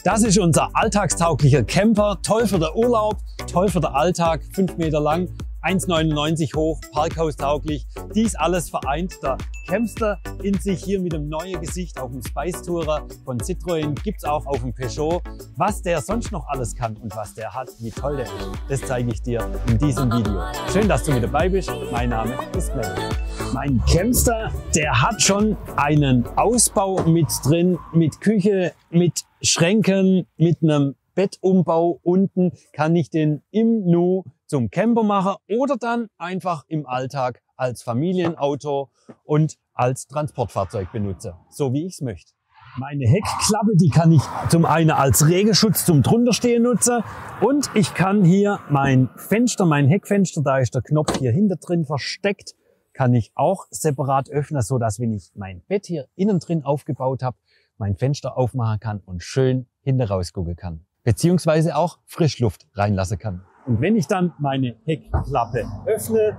Das ist unser alltagstauglicher Camper, toll für den Urlaub, toll für den Alltag, 5 Meter lang, 1,99 hoch, parkhaustauglich. Dies alles vereint der Campster in sich hier mit einem neuen Gesicht auf dem Spice Tourer von Citroën, gibt's auch auf dem Peugeot. Was der sonst noch alles kann und was der hat, wie toll der ist, das zeige ich dir in diesem Video. Schön, dass du mit dabei bist. Mein Name ist Melvin. Mein Campster, der hat schon einen Ausbau mit drin, mit Küche, mit Schränken, mit einem Bettumbau. Unten kann ich den im Nu zum Camper machen oder dann einfach im Alltag als Familienauto und als Transportfahrzeug benutzen, so wie ich es möchte. Meine Heckklappe, die kann ich zum einen als Regenschutz zum drunterstehen nutzen und ich kann hier mein Fenster, mein Heckfenster, da ist der Knopf hier hinter drin versteckt, kann ich auch separat öffnen, so dass wenn ich mein Bett hier innen drin aufgebaut habe, mein Fenster aufmachen kann und schön hinten raus gucken kann. Beziehungsweise auch Frischluft reinlassen kann. Und wenn ich dann meine Heckklappe öffne,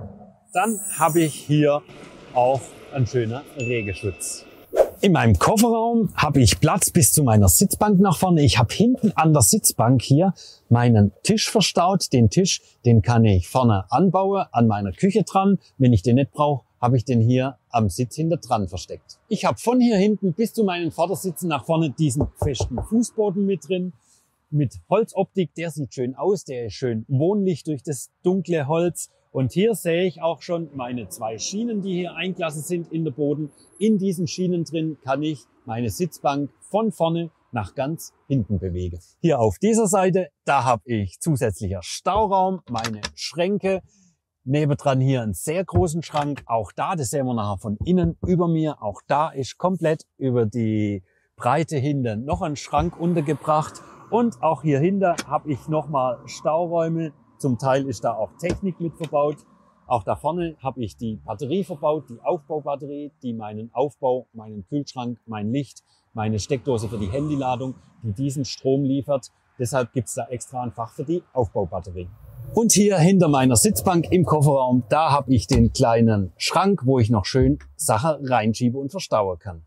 dann habe ich hier auch einen schönen Regenschutz. In meinem Kofferraum habe ich Platz bis zu meiner Sitzbank nach vorne. Ich habe hinten an der Sitzbank hier meinen Tisch verstaut. Den Tisch, den kann ich vorne anbauen, an meiner Küche dran. Wenn ich den nicht brauche, habe ich den hier am Sitz hinter dran versteckt. Ich habe von hier hinten bis zu meinen Vordersitzen nach vorne diesen festen Fußboden mit drin. Mit Holzoptik, der sieht schön aus, der ist schön wohnlich durch das dunkle Holz. Und hier sehe ich auch schon meine 2 Schienen, die hier eingelassen sind in der Boden. In diesen Schienen drin kann ich meine Sitzbank von vorne nach ganz hinten bewegen. Hier auf dieser Seite, da habe ich zusätzlicher Stauraum, meine Schränke. Nebendran hier einen sehr großen Schrank. Auch da, das sehen wir nachher von innen über mir, auch da ist komplett über die Breite hinten noch ein Schrank untergebracht. Und auch hier hinten habe ich nochmal Stauräume. Zum Teil ist da auch Technik mit verbaut. Auch da vorne habe ich die Batterie verbaut, die Aufbaubatterie, die meinen Aufbau, meinen Kühlschrank, mein Licht, meine Steckdose für die Handyladung, die diesen Strom liefert. Deshalb gibt es da extra ein Fach für die Aufbaubatterie. Und hier hinter meiner Sitzbank im Kofferraum, da habe ich den kleinen Schrank, wo ich noch schön Sachen reinschiebe und verstauen kann.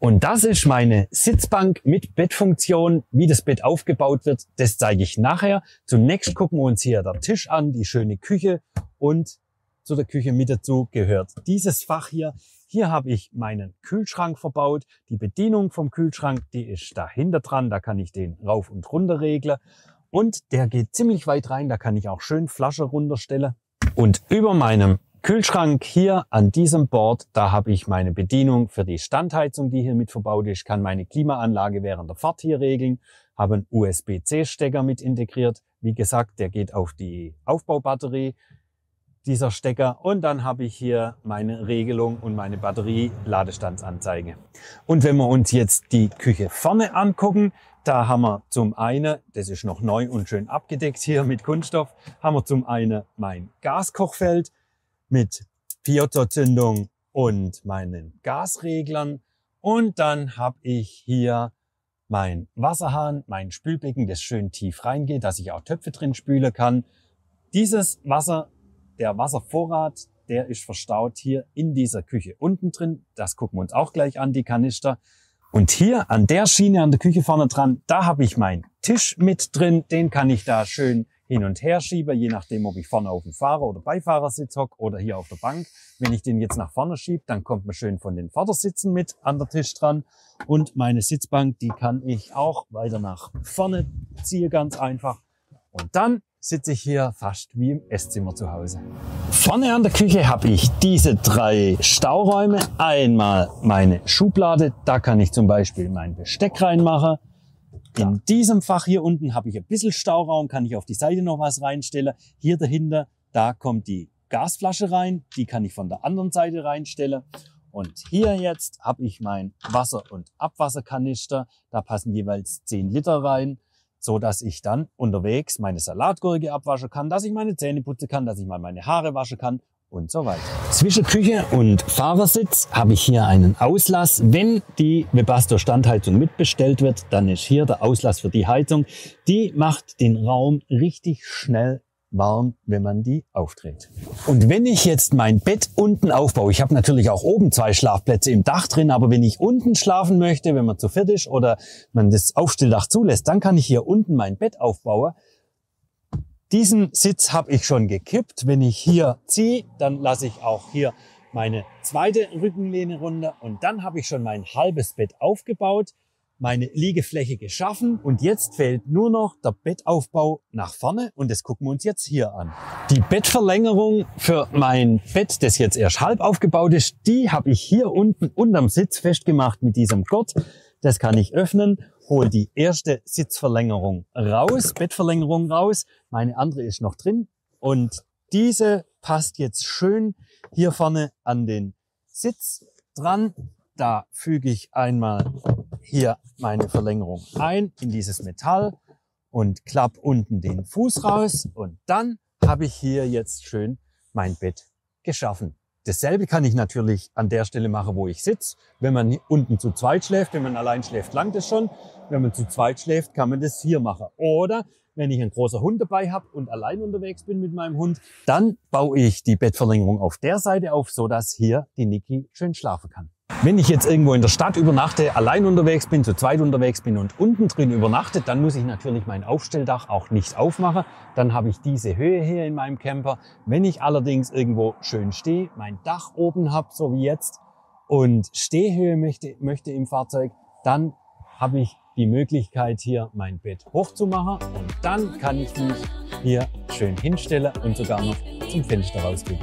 Und das ist meine Sitzbank mit Bettfunktion. Wie das Bett aufgebaut wird, das zeige ich nachher. Zunächst gucken wir uns hier der Tisch an, die schöne Küche, und zu der Küche mit dazu gehört dieses Fach hier. Hier habe ich meinen Kühlschrank verbaut. Die Bedienung vom Kühlschrank, die ist dahinter dran. Da kann ich den rauf und runter regeln. Und der geht ziemlich weit rein. Da kann ich auch schön Flasche runterstellen. Und über meinem Kühlschrank hier an diesem Board, da habe ich meine Bedienung für die Standheizung, die hier mit verbaut ist. Ich kann meine Klimaanlage während der Fahrt hier regeln, habe einen USB-C-Stecker mit integriert. Wie gesagt, der geht auf die Aufbaubatterie, dieser Stecker. Und dann habe ich hier meine Regelung und meine Batterie-Ladestandsanzeige. Und wenn wir uns jetzt die Küche vorne angucken, da haben wir zum einen, das ist noch neu und schön abgedeckt hier mit Kunststoff, haben wir zum einen mein Gaskochfeld mit Piezo-Zündung und meinen Gasreglern. Und dann habe ich hier mein Wasserhahn, mein Spülbecken, das schön tief reingeht, dass ich auch Töpfe drin spülen kann. Dieses Wasser, der Wasservorrat, der ist verstaut hier in dieser Küche unten drin. Das gucken wir uns auch gleich an, die Kanister. Und hier an der Schiene an der Küche vorne dran, da habe ich meinen Tisch mit drin. Den kann ich da schön hin und her schiebe, je nachdem, ob ich vorne auf dem Fahrer- oder Beifahrersitz hocke oder hier auf der Bank. Wenn ich den jetzt nach vorne schiebe, dann kommt man schön von den Vordersitzen mit an der Tisch dran. Und meine Sitzbank, die kann ich auch weiter nach vorne ziehen, ganz einfach. Und dann sitze ich hier fast wie im Esszimmer zu Hause. Vorne an der Küche habe ich diese 3 Stauräume. Einmal meine Schublade, da kann ich zum Beispiel mein Besteck reinmachen. In diesem Fach hier unten habe ich ein bisschen Stauraum, kann ich auf die Seite noch was reinstellen. Hier dahinter, da kommt die Gasflasche rein, die kann ich von der anderen Seite reinstellen. Und hier jetzt habe ich mein Wasser- und Abwasserkanister, da passen jeweils 10 Liter rein, so dass ich dann unterwegs meine Salatgurke abwaschen kann, dass ich meine Zähne putzen kann, dass ich mal meine Haare waschen kann und so weiter. Zwischen Küche und Fahrersitz habe ich hier einen Auslass. Wenn die Webasto Standheizung mitbestellt wird, dann ist hier der Auslass für die Heizung. Die macht den Raum richtig schnell warm, wenn man die aufdreht. Und wenn ich jetzt mein Bett unten aufbaue, ich habe natürlich auch oben 2 Schlafplätze im Dach drin, aber wenn ich unten schlafen möchte, wenn man zu viert ist oder man das Aufstelldach zulässt, dann kann ich hier unten mein Bett aufbauen. Diesen Sitz habe ich schon gekippt. Wenn ich hier ziehe, dann lasse ich auch hier meine zweite Rückenlehne runter und dann habe ich schon mein halbes Bett aufgebaut, meine Liegefläche geschaffen und jetzt fehlt nur noch der Bettaufbau nach vorne und das gucken wir uns jetzt hier an. Die Bettverlängerung für mein Bett, das jetzt erst halb aufgebaut ist, die habe ich hier unten unterm Sitz festgemacht mit diesem Gurt. Das kann ich öffnen, hole die erste Sitzverlängerung raus, Bettverlängerung raus, meine andere ist noch drin und diese passt jetzt schön hier vorne an den Sitz dran. Da füge ich einmal hier meine Verlängerung ein in dieses Metall und klappe unten den Fuß raus und dann habe ich hier jetzt schön mein Bett geschaffen. Dasselbe kann ich natürlich an der Stelle machen, wo ich sitze. Wenn man unten zu zweit schläft, wenn man allein schläft, langt es schon. Wenn man zu zweit schläft, kann man das hier machen. Oder wenn ich einen großen Hund dabei habe und allein unterwegs bin mit meinem Hund, dann baue ich die Bettverlängerung auf der Seite auf, so dass hier die Niki schön schlafen kann. Wenn ich jetzt irgendwo in der Stadt übernachte, allein unterwegs bin, zu zweit unterwegs bin und unten drin übernachte, dann muss ich natürlich mein Aufstelldach auch nicht aufmachen. Dann habe ich diese Höhe hier in meinem Camper. Wenn ich allerdings irgendwo schön stehe, mein Dach oben habe, so wie jetzt, und Stehhöhe möchte im Fahrzeug, dann habe ich die Möglichkeit, hier mein Bett hochzumachen und dann kann ich mich hier schön hinstellen und sogar noch zum Fenster rausgehen.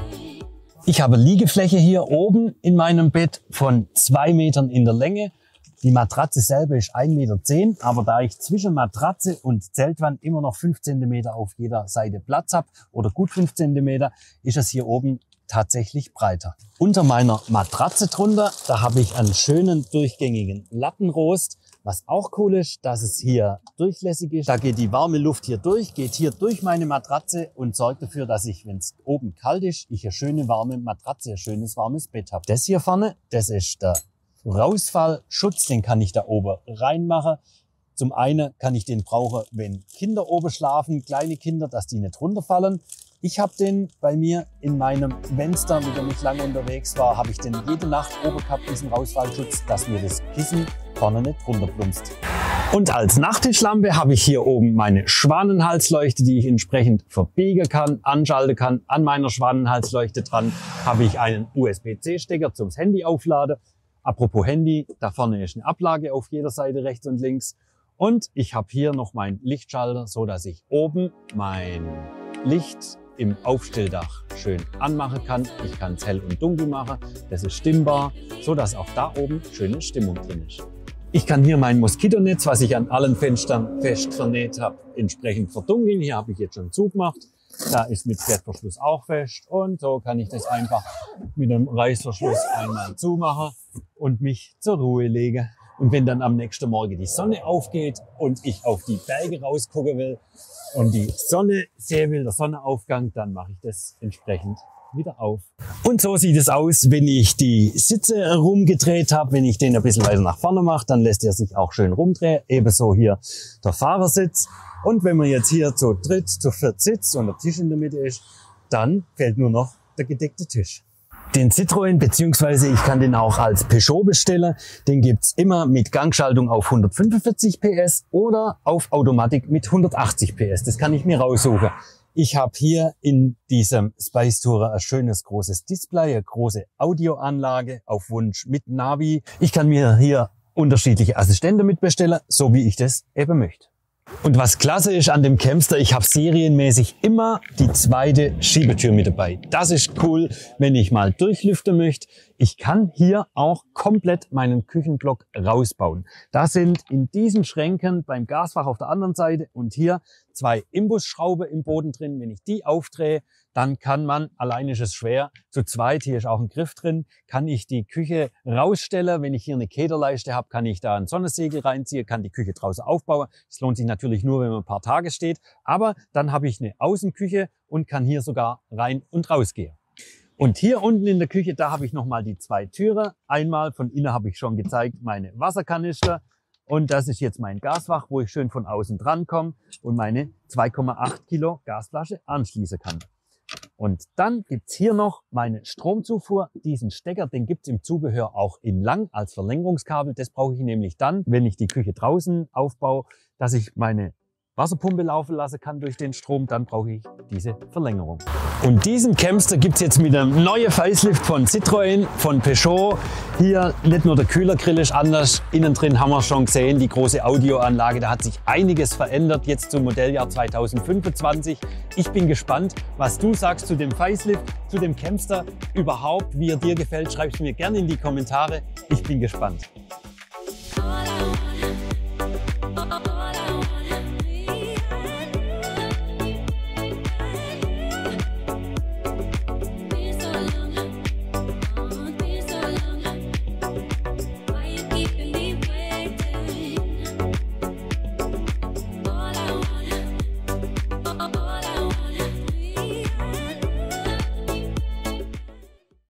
Ich habe Liegefläche hier oben in meinem Bett von 2 Metern in der Länge. Die Matratze selber ist 1,10 Meter, aber da ich zwischen Matratze und Zeltwand immer noch 5 Zentimeter auf jeder Seite Platz habe oder gut 5 Zentimeter, ist es hier oben tatsächlich breiter. Unter meiner Matratze drunter, da habe ich einen schönen durchgängigen Lattenrost. Was auch cool ist, dass es hier durchlässig ist. Da geht die warme Luft hier durch, geht hier durch meine Matratze und sorgt dafür, dass ich, wenn es oben kalt ist, ich eine schöne warme Matratze, ein schönes warmes Bett habe. Das hier vorne, das ist der Rausfallschutz, den kann ich da oben reinmachen. Zum einen kann ich den brauchen, wenn Kinder oben schlafen, kleine Kinder, dass die nicht runterfallen. Ich habe den bei mir in meinem Fenster, mit dem ich lange unterwegs war, habe ich den jede Nacht oben gehabt, diesen Rausfallschutz, dass mir das Kissen vorne nicht runterplumpst. Und als Nachttischlampe habe ich hier oben meine Schwanenhalsleuchte, die ich entsprechend verbiegen kann, anschalten kann. An meiner Schwanenhalsleuchte dran habe ich einen USB-C-Stecker zum Handy aufladen. Apropos Handy, da vorne ist eine Ablage auf jeder Seite rechts und links. Und ich habe hier noch meinen Lichtschalter, so dass ich oben mein Licht im Aufstelldach schön anmachen kann. Ich kann es hell und dunkel machen. Das ist stimmbar, so dass auch da oben schöne Stimmung drin ist. Ich kann hier mein Moskitonetz, was ich an allen Fenstern fest vernäht habe, entsprechend verdunkeln. Hier habe ich jetzt schon zugemacht. Da ist mit Klettverschluss auch fest. Und so kann ich das einfach mit einem Reißverschluss einmal zumachen und mich zur Ruhe legen. Und wenn dann am nächsten Morgen die Sonne aufgeht und ich auf die Berge rausgucken will und die Sonne sehen will, der Sonnenaufgang, dann mache ich das entsprechend wieder auf. Und so sieht es aus, wenn ich die Sitze rumgedreht habe. Wenn ich den ein bisschen weiter nach vorne mache, dann lässt er sich auch schön rumdrehen. Ebenso hier der Fahrersitz. Und wenn man jetzt hier zu dritt, zu viert sitzt und der Tisch in der Mitte ist, dann fehlt nur noch der gedeckte Tisch. Den Citroën, beziehungsweise ich kann den auch als Peugeot bestellen. Den gibt's immer mit Gangschaltung auf 145 PS oder auf Automatik mit 180 PS. Das kann ich mir raussuchen. Ich habe hier in diesem Spice Tourer ein schönes großes Display, eine große Audioanlage auf Wunsch mit Navi. Ich kann mir hier unterschiedliche Assistenten mitbestellen, so wie ich das eben möchte. Und was klasse ist an dem Campster, ich habe serienmäßig immer die zweite Schiebetür mit dabei. Das ist cool, wenn ich mal durchlüften möchte. Ich kann hier auch komplett meinen Küchenblock rausbauen. Da sind in diesen Schränken beim Gasfach auf der anderen Seite und hier 2 Imbusschrauben im Boden drin. Wenn ich die aufdrehe, dann kann man, allein ist es schwer, zu zweit, hier ist auch ein Griff drin, kann ich die Küche rausstellen. Wenn ich hier eine Kederleiste habe, kann ich da ein Sonnensegel reinziehen, kann die Küche draußen aufbauen. Das lohnt sich natürlich nur, wenn man ein paar Tage steht. Aber dann habe ich eine Außenküche und kann hier sogar rein und raus gehen. Und hier unten in der Küche, da habe ich nochmal die 2 Türen. Einmal von innen habe ich schon gezeigt, meine Wasserkanister. Und das ist jetzt mein Gasfach, wo ich schön von außen dran komme und meine 2,8 Kilo Gasflasche anschließen kann. Und dann gibt's hier noch meine Stromzufuhr. Diesen Stecker, den gibt's im Zubehör auch in lang als Verlängerungskabel. Das brauche ich nämlich dann, wenn ich die Küche draußen aufbaue, dass ich meine Wasserpumpe laufen lassen kann durch den Strom, dann brauche ich diese Verlängerung. Und diesen Campster gibt es jetzt mit einem neuen Facelift von Citroën, von Peugeot. Hier nicht nur der Kühlergrill ist anders, innen drin haben wir schon gesehen, die große Audioanlage, da hat sich einiges verändert jetzt zum Modelljahr 2025. Ich bin gespannt, was du sagst zu dem Facelift, zu dem Campster, überhaupt, wie er dir gefällt, schreib es mir gerne in die Kommentare. Ich bin gespannt.